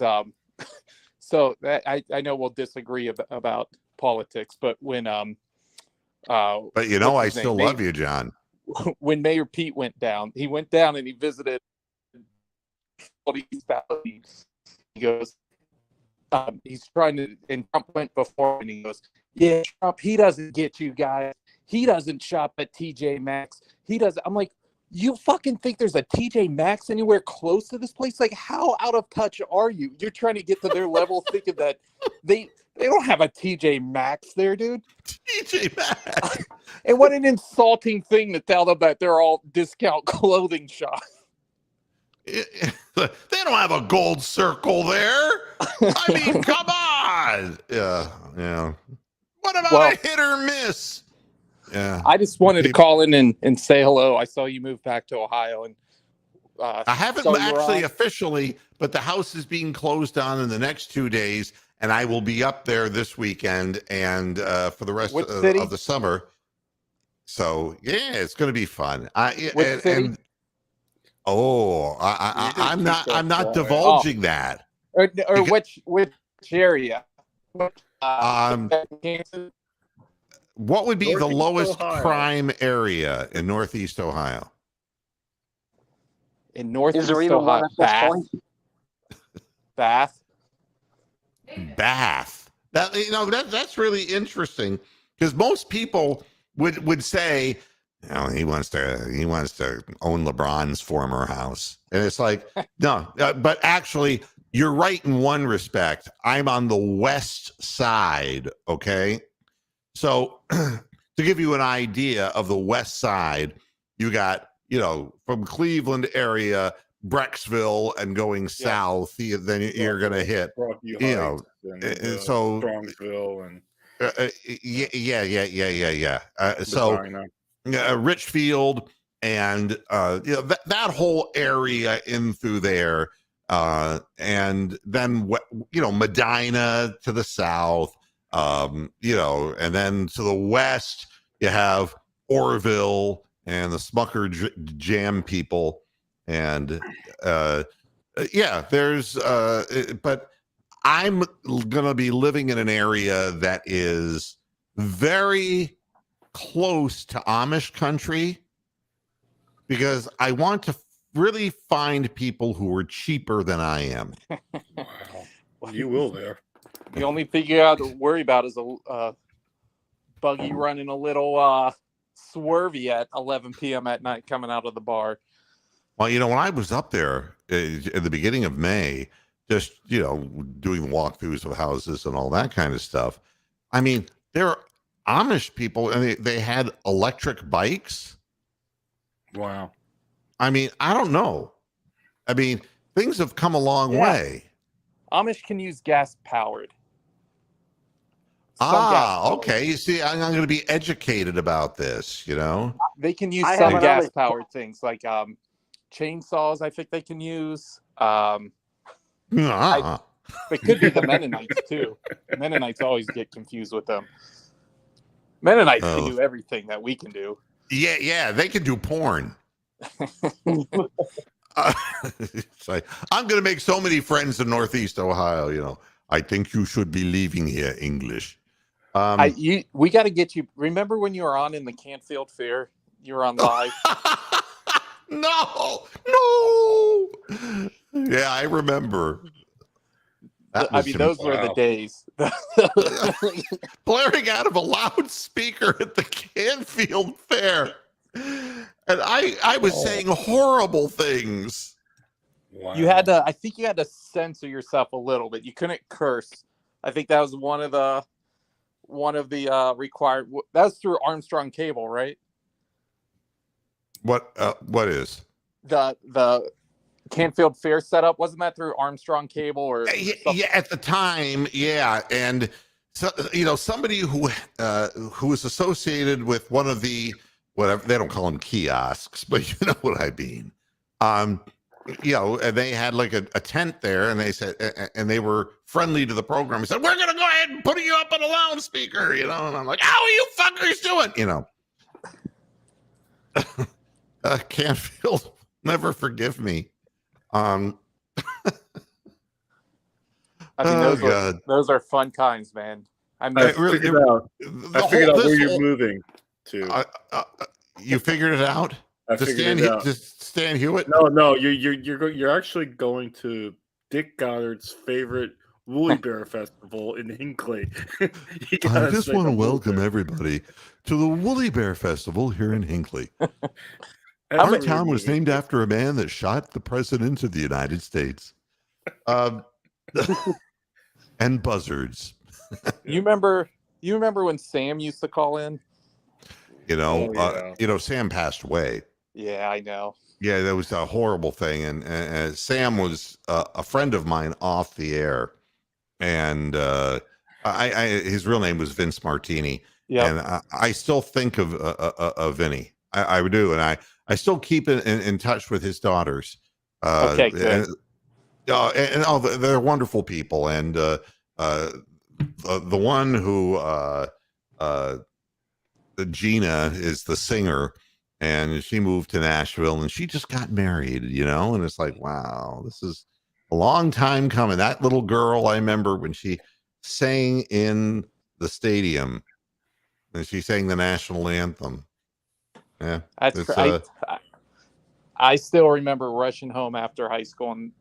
so I know we'll disagree about politics, but when but I still love you, John. When Mayor Pete went down and he visited. He goes, he's trying to, and Trump went before, and he goes, "Yeah, Trump, he doesn't get you guys. He doesn't shop at TJ Maxx. He doesn't." I'm like, You fucking think there's a TJ Maxx anywhere close to this place? Like, how out of touch are you? You're trying to get to their level, thinking that they don't have a TJ Maxx there, dude. TJ Maxx. And what an insulting thing to tell them that they're all discount clothing shops. They don't have a gold circle there. I mean, come on. Yeah. What about a hit or miss? Yeah. I just wanted to call in and say hello. I saw you moved back to Ohio, and I haven't actually officially, but the house is being closed down in the next 2 days, and I will be up there this weekend and for the rest of the summer. So yeah, it's going to be fun. Which city? I'm not divulging that. Or which area? What would be the Northeast lowest Ohio. crime area in Northeast Ohio? In Northeast Is there even Ohio, one at this point? Bath. That's really interesting because most people would say, he wants to own LeBron's former house, and it's like no, but actually you're right in one respect. I'm on the west side, okay. So to give you an idea of the west side, you got, from Cleveland area, Brecksville, and going south, then you're going to hit, so Strongsville and Richfield and that whole area in through there, and then Medina to the south. And then to the west, you have Orville and the Smucker Jam people. And but I'm going to be living in an area that is very close to Amish country because I want to really find people who are cheaper than I am. Wow. You will there. The only thing you have to worry about is a buggy running a little swervy at 11 p.m. at night coming out of the bar. Well, when I was up there at the beginning of May, just, doing walkthroughs of houses and all that kind of stuff. I mean, there are Amish people and they had electric bikes. Wow. I mean, I don't know. I mean, things have come a long way. Amish can use gas powered. Okay. You see, I'm going to be educated about this, They can use some gas powered things like chainsaws, I think they can use. It could be the Mennonites too. Mennonites always get confused with them. Mennonites can do everything that we can do. Yeah, they can do porn. It's like, I'm going to make so many friends in Northeast Ohio. I think you should be leaving here, English. We got to get you. Remember when you were on in the Canfield Fair? You were on live. No. Yeah, I remember. Those were the days. Blaring out of a loudspeaker at the Canfield Fair. And I was saying horrible things. Wow. I think you had to censor yourself a little bit. You couldn't curse. I think that was one of the required. That was through Armstrong Cable, right? What is the Canfield Fair setup? Wasn't that through Armstrong Cable or? Yeah, at the time, yeah, and so somebody who is associated with one of the whatever, they don't call them kiosks, but you know what I mean. And they had like a tent there, and they said, and they were friendly to the program. He said, "We're gonna go ahead and put you up on a loudspeaker," and I'm like, "How are you fuckers doing?" Canfield, never forgive me. Those are fun times, man. I figured out where you're moving to. You figured it out? To Stan Hewitt? No. You're actually going to Dick Goddard's favorite Woolly Bear Festival in Hinckley. I just want to welcome everybody to the Woolly Bear Festival here in Hinckley. Our town was named after a man that shot the president of the United States. And buzzards. You remember when Sam used to call in? Sam passed away. Yeah, I know. Yeah, that was a horrible thing. And Sam was a friend of mine off the air. And his real name was Vince Martini. Yeah. And I still think of Vinny. I do. And I still keep in touch with his daughters. Okay, good. They're wonderful people. And the one who Gina is the singer, and she moved to Nashville and she just got married, and it's like, wow, this is a long time coming. That little girl, I remember when she sang in the stadium and she sang the national anthem. Yeah. I still remember rushing home after high school and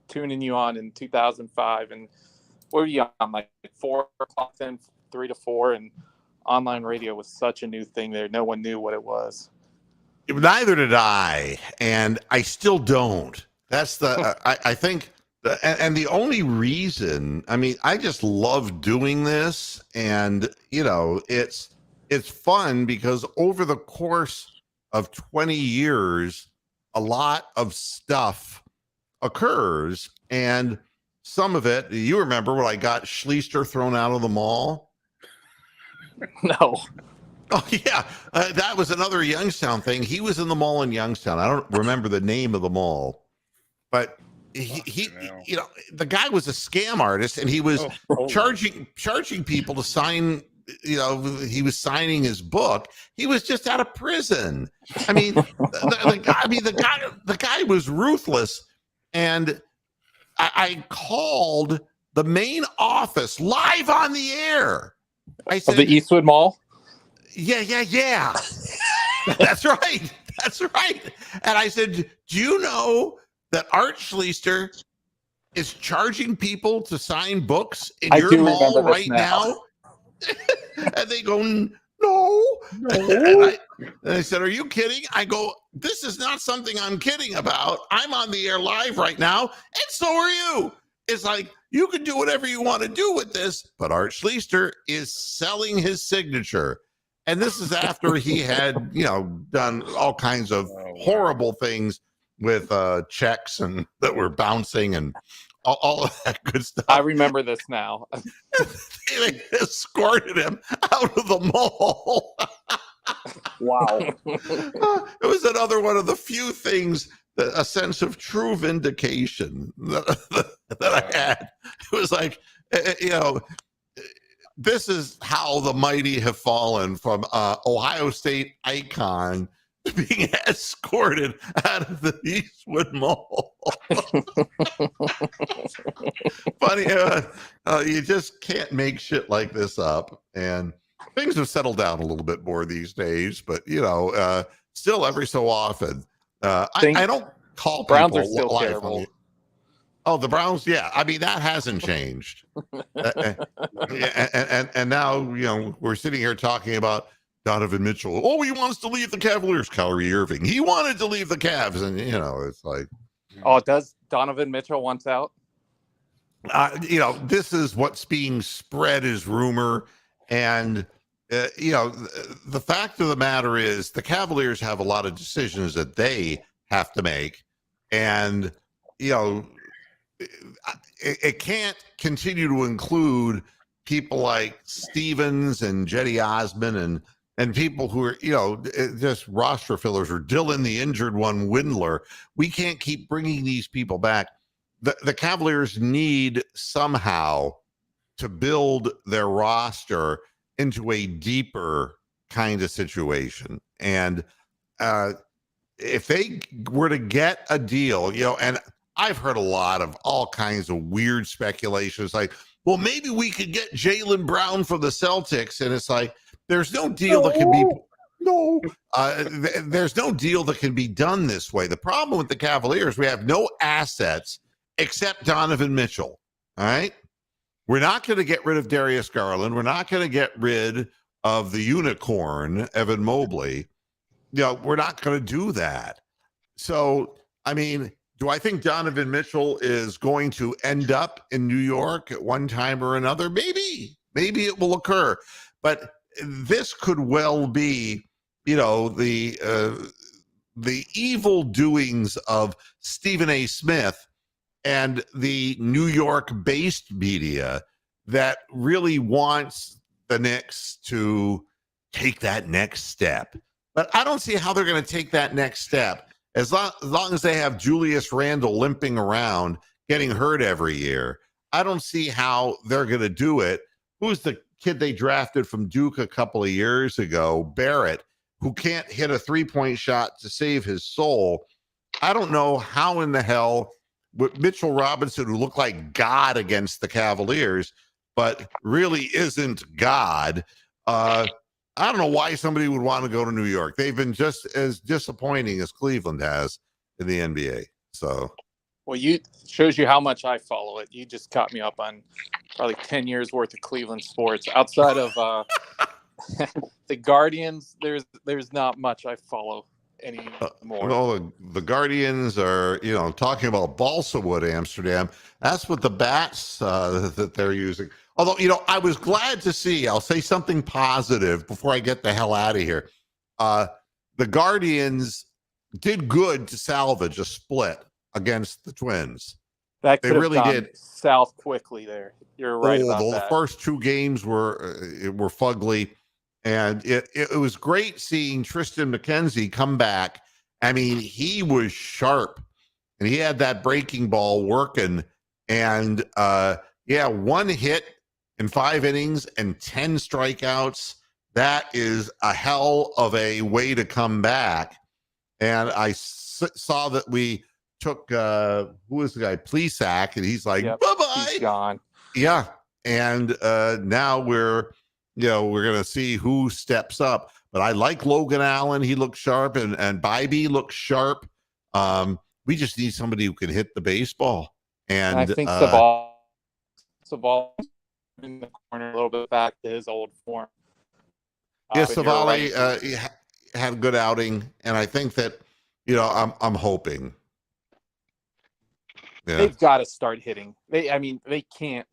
tuning you on in 2005. And what were you on, like 4 o'clock then, 3 to 4? And online radio was such a new thing there. No one knew what it was. Neither did I. And I still don't. That's I think, and the only reason, I just love doing this. And, it's fun because over the course of 20 years, a lot of stuff occurs. And some of it, you remember when I got Schleister thrown out of the mall? No. Oh, yeah. That was another Youngstown thing. He was in the mall in Youngstown. I don't remember the name of the mall, but he the guy was a scam artist, and he was charging people to sign. He was signing his book. He was just out of prison. The guy was ruthless. And I called the main office live on the air. I said, of the Eastwood Mall? Yeah. That's right. And I said, do you know that Art Schleister is charging people to sign books in your mall right now? And they go, no. And I said, are you kidding? I go, this is not something I'm kidding about. I'm on the air live right now, and so are you. It's like, you can do whatever you want to do with this, but Art Schleister is selling his signature. And this is after he had, done all kinds of horrible things with checks and that were bouncing and all of that good stuff. I remember this now. They escorted him out of the mall. Wow. It was another one of the few things, a sense of true vindication that I had. It was like, this is how the mighty have fallen from Ohio State icon being escorted out of the Eastwood Mall. Funny, you just can't make shit like this up. And things have settled down a little bit more these days, but still every so often, I don't call Browns people are still live terrible. Oh, the Browns, yeah. That hasn't changed. And now, we're sitting here talking about Donovan Mitchell. Oh, he wants to leave the Cavaliers. Kyrie Irving. He wanted to leave the Cavs, and it's like, oh, does Donovan Mitchell wants out? This is what's being spread as rumor, and the fact of the matter is the Cavaliers have a lot of decisions that they have to make, and it can't continue to include people like Stevens and Jetty Osman and people who are, just roster fillers, or Dylan, the injured one, Windler. We can't keep bringing these people back. The Cavaliers need somehow to build their roster into a deeper kind of situation. And if they were to get a deal, and I've heard a lot of all kinds of weird speculations, like, well, maybe we could get Jaylen Brown from the Celtics. And it's like, there's no deal that can be, there's no deal that can be done this way. The problem with the Cavaliers, we have no assets except Donovan Mitchell. All right. We're not going to get rid of Darius Garland. We're not going to get rid of the unicorn, Evan Mobley. we're not going to do that. So, I mean, do I think Donovan Mitchell is going to end up in New York at one time or another? Maybe it will occur, but this could well be, the evil doings of Stephen A. Smith and the New York-based media that really wants the Knicks to take that next step. But I don't see how they're going to take that next step as long as they have Julius Randle limping around, getting hurt every year. I don't see how they're going to do it. Who's the kid they drafted from Duke a couple of years ago, Barrett, who can't hit a three-point shot to save his soul? I don't know how in the hell with Mitchell Robinson, who looked like God against the Cavaliers, but really isn't God. I don't know why somebody would want to go to New York. They've been just as disappointing as Cleveland has in the NBA. So, well, shows you how much I follow it. You just caught me up on probably 10 years worth of Cleveland sports. Outside of the Guardians, there's not much I follow anymore. Well, the Guardians are, talking about Balsa Wood, Amsterdam. That's what the bats that they're using. Although, I was glad to see, I'll say something positive before I get the hell out of here. The Guardians did good to salvage a split against the Twins. That they really did south quickly there. You're right about that. The first two games were fugly, and it was great seeing Tristan McKenzie come back. I mean, he was sharp, and he had that breaking ball working, and one hit in 5 innings and 10 strikeouts. That is a hell of a way to come back. And I saw that we took who was the guy, Plesac, and he's like, bye-bye. He's gone. Yeah. And now we're going to see who steps up. But I like Logan Allen. He looks sharp, and Bybee looks sharp. We just need somebody who can hit the baseball. And I think the ball in the corner a little bit back to his old form. Savali had a good outing, and I think that I'm hoping. Yeah. They've got to start hitting. They can't.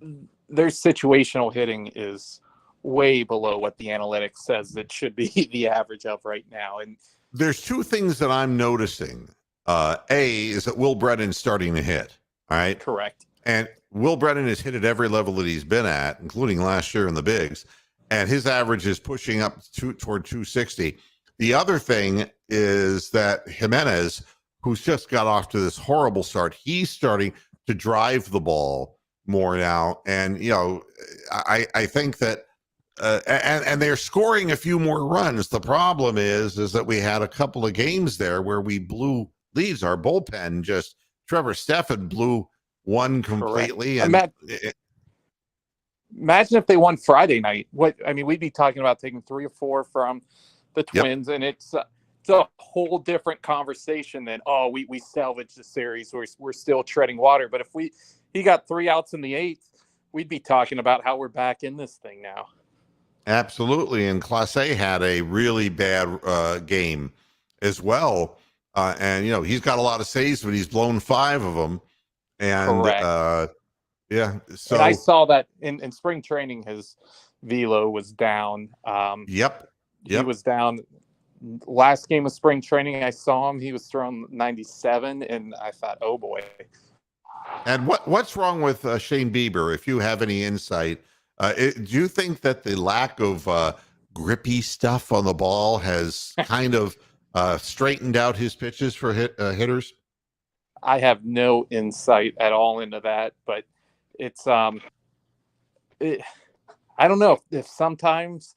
Their situational hitting is way below what the analytics says it should be the average of right now. And there's 2 things that I'm noticing. A is that Will Brennan starting to hit. All right. Correct. And Will Brennan has hit at every level that he's been at, including last year in the bigs. And his average is pushing up toward 260. The other thing is that Jimenez, who's just got off to this horrible start, he's starting to drive the ball more now. And, I think that, and they're scoring a few more runs. The problem is that we had a couple of games there where we blew leads. Our bullpen Trevor Stephan blew one completely. And imagine if they won Friday night. We'd be talking about taking 3 or 4 from the Twins, and it's a whole different conversation than, we salvaged the series. We're still treading water. But if he got 3 outs in the 8th, we'd be talking about how we're back in this thing now. Absolutely. And Clase had a really bad game as well. And, he's got a lot of saves, but he's blown 5 of them. And, correct. So and I saw that in spring training, his velo was down. Yep. He was down. Last game of spring training, I saw him. He was throwing 97, and I thought, oh boy. And what's wrong with Shane Bieber? If you have any insight, do you think that the lack of grippy stuff on the ball has kind of straightened out his pitches for hitters? I have no insight at all into that, but it's I don't know if sometimes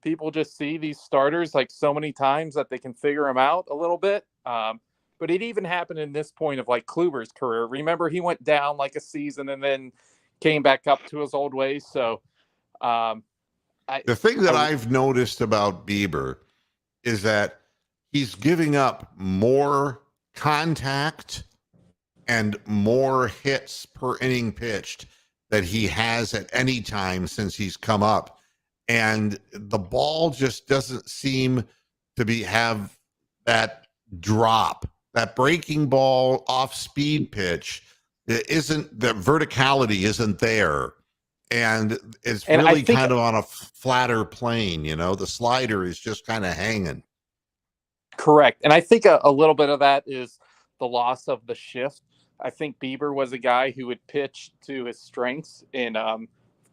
people just see these starters like so many times that they can figure them out a little bit. But it even happened in this point of like Kluber's career. Remember, he went down like a season and then came back up to his old ways. So the thing that I've noticed about Bieber is that he's giving up more contact and more hits per inning pitched that he has at any time since he's come up. And the ball just doesn't seem to have that drop, that breaking ball off speed pitch. It isn't, the verticality isn't there. And it's And really kind of on a flatter plane, the slider is just kind of hanging. Correct. And I think a little bit of that is the loss of the shift. I think Bieber was a guy who would pitch to his strengths and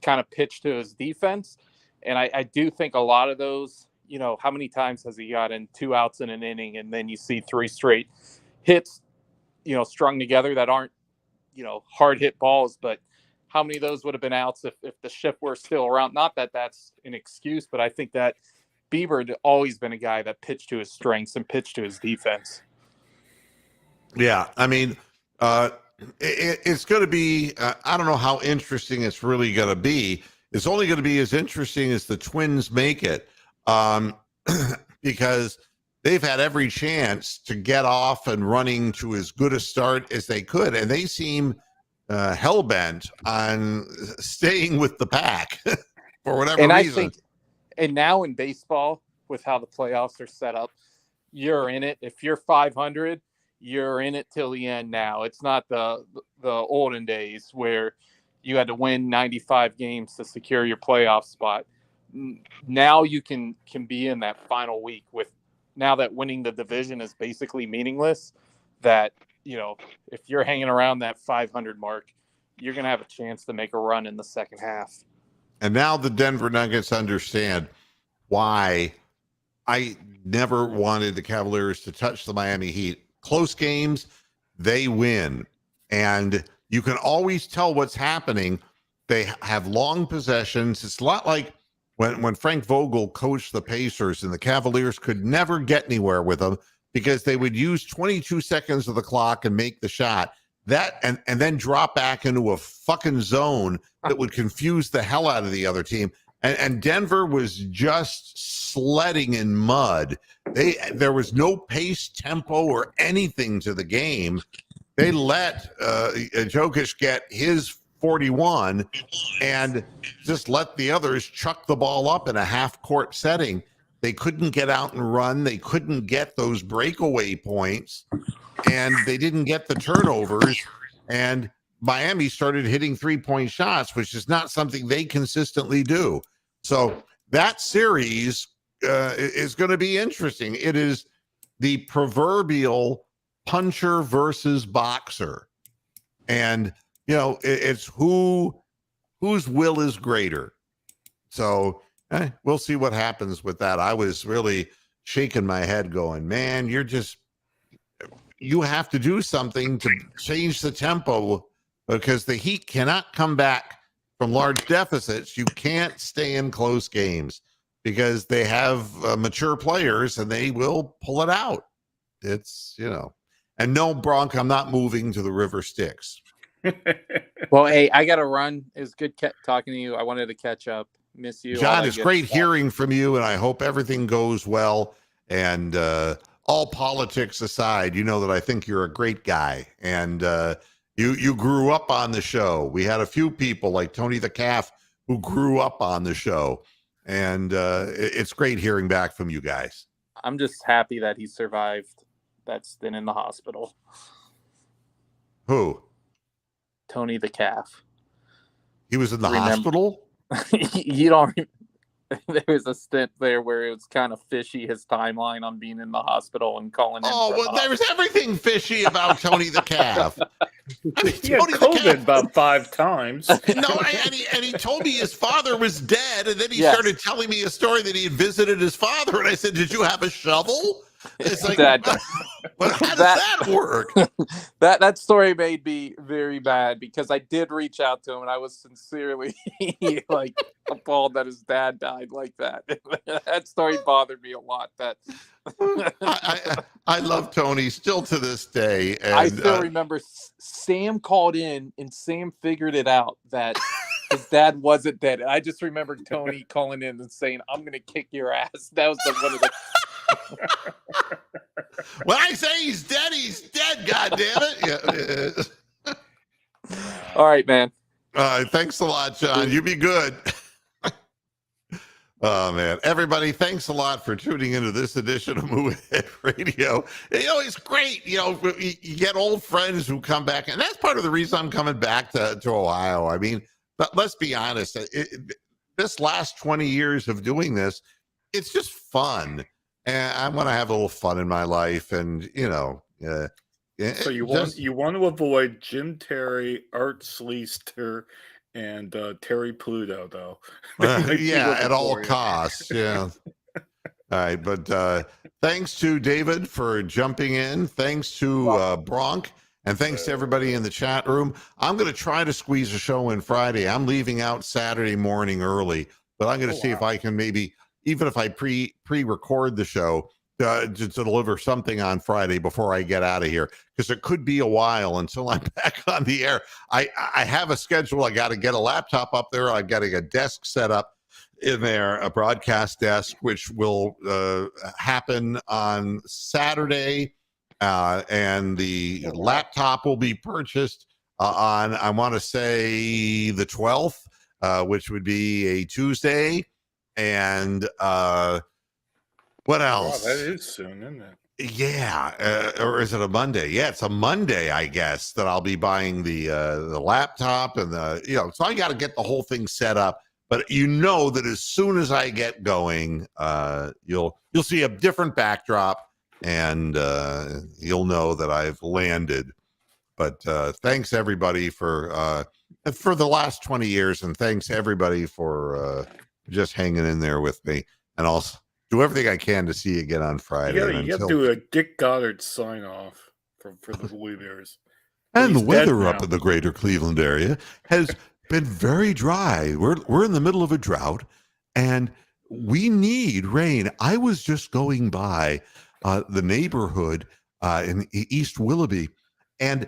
kind of pitch to his defense. And I do think a lot of those, how many times has he gotten 2 outs in an inning and then you see 3 straight hits, strung together that aren't, hard hit balls, but how many of those would have been outs if the shift were still around? Not that that's an excuse, but I think that Bieber had always been a guy that pitched to his strengths and pitched to his defense. Yeah, I mean, it's going to be, I don't know how interesting it's really going to be. It's only going to be as interesting as the Twins make it, because they've had every chance to get off and running to as good a start as they could, and they seem hell-bent on staying with the pack for whatever reason. I think, and now in baseball, with how the playoffs are set up, you're in it. If you're 500, you're in it till the end now. It's not the olden days where you had to win 95 games to secure your playoff spot. Now you can be in that final week with, now that winning the division is basically meaningless, that, if you're hanging around that 500 mark, you're going to have a chance to make a run in the second half. And now the Denver Nuggets understand why I never wanted the Cavaliers to touch the Miami Heat. Close games, they win. And you can always tell what's happening. They have long possessions. It's a lot like when Frank Vogel coached the Pacers and the Cavaliers could never get anywhere with them because they would use 22 seconds of the clock and make the shot. That and then drop back into a fucking zone that would confuse the hell out of the other team. And Denver was just sledding in mud. There was no pace, tempo, or anything to the game. They let Jokic get his 41 and just let the others chuck the ball up in a half-court setting. They couldn't get out and run. They couldn't get those breakaway points, and they didn't get the turnovers. And Miami started hitting three-point shots, which is not something they consistently do. So that series is going to be interesting. It is the proverbial puncher versus boxer. And, it's whose will is greater. So we'll see what happens with that. I was really shaking my head going, man, you have to do something to change the tempo because the Heat cannot come back from large deficits. You can't stay in close games because they have mature players and they will pull it out. It's, and no, Bronk, I'm not moving to the River Styx. Well, hey, I got to run. It was good talking to you. I wanted to catch up. Miss you. John, it's great hearing from you, and I hope everything goes well. And all politics aside, you know that I think you're a great guy. And you grew up on the show. We had a few people like Tony the Calf who grew up on the show. And it's great hearing back from you guys. I'm just happy that he survived that stint in the hospital. Who? Tony the Calf. He was in the hospital? You don't. There was a stint there where it was kind of fishy, his timeline on being in the hospital and calling in. Oh, well, there was everything fishy about Tony the Calf. I mean, he had COVID about 5 times. No, and he told me his father was dead, and then he started telling me a story that he had visited his father, and I said, "Did you have a shovel?" It's like, but how does that work? That story made me very bad because I did reach out to him and I was sincerely appalled that his dad died like that. That story bothered me a lot. That I love Tony still to this day. And, I still remember Sam called in and Sam figured it out that his dad wasn't dead. I just remember Tony calling in and saying, "I'm going to kick your ass." That was one of the. When I say he's dead, God damn it. Yeah. All right, man. Thanks a lot, John. You be good. Oh man, everybody, thanks a lot for tuning into this edition of Moohead Radio. It's great. You get old friends who come back, and that's part of the reason I'm coming back to Ohio. I mean, but let's be honest, this last 20 years of doing this, it's just fun. And I want to have a little fun in my life, and So you want to avoid Jim Terry, Art Sleester, and Terry Pluto, though. Yeah, at all costs. Yeah. All right, but thanks to David for jumping in. Thanks to Bronk, and thanks to everybody in the chat room. I'm going to try to squeeze a show in Friday. I'm leaving out Saturday morning early, but I'm going to see if I can maybe, even if I pre-record the show, to deliver something on Friday before I get out of here, because it could be a while until I'm back on the air. I have a schedule. I got to get a laptop up there. I got to get a desk set up in there, a broadcast desk, which will happen on Saturday, and the laptop will be purchased on, I want to say, the 12th, which would be a Tuesday, and what else? Wow, that is soon, isn't it? Yeah, or is it a Monday? Yeah, it's a Monday, I guess, that I'll be buying the laptop and so I got to get the whole thing set up. But that as soon as I get going, you'll see a different backdrop, and you'll know that I've landed. But thanks everybody for the last 20 years, and thanks everybody for just hanging in there with me, and also do everything I can to see you again on Friday. You got to do a Dick Goddard sign off for the Blue Bears. And the weather up in the greater Cleveland area has been very dry. We're in the middle of a drought, and we need rain. I was just going by the neighborhood in East Willoughby, and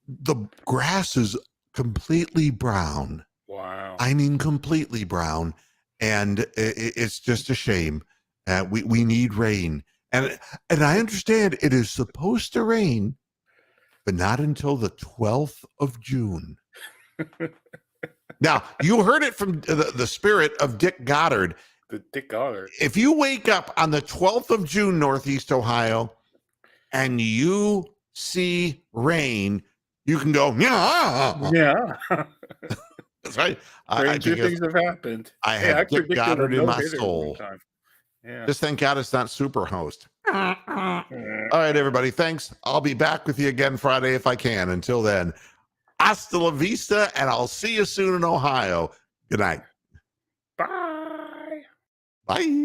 the grass is completely brown. Wow. I mean, completely brown. And it's just a shame. We need rain. And I understand it is supposed to rain, but not until the 12th of June. Now, you heard it from the spirit of Dick Goddard. The Dick Goddard. If you wake up on the 12th of June, Northeast Ohio, and you see rain, you can go, yeah. That's right. Stranger things have happened. I have Dick Goddard in my soul. Yeah. Just thank God it's not Superhost. All right, everybody. Thanks. I'll be back with you again Friday if I can. Until then, hasta la vista, and I'll see you soon in Ohio. Good night. Bye. Bye.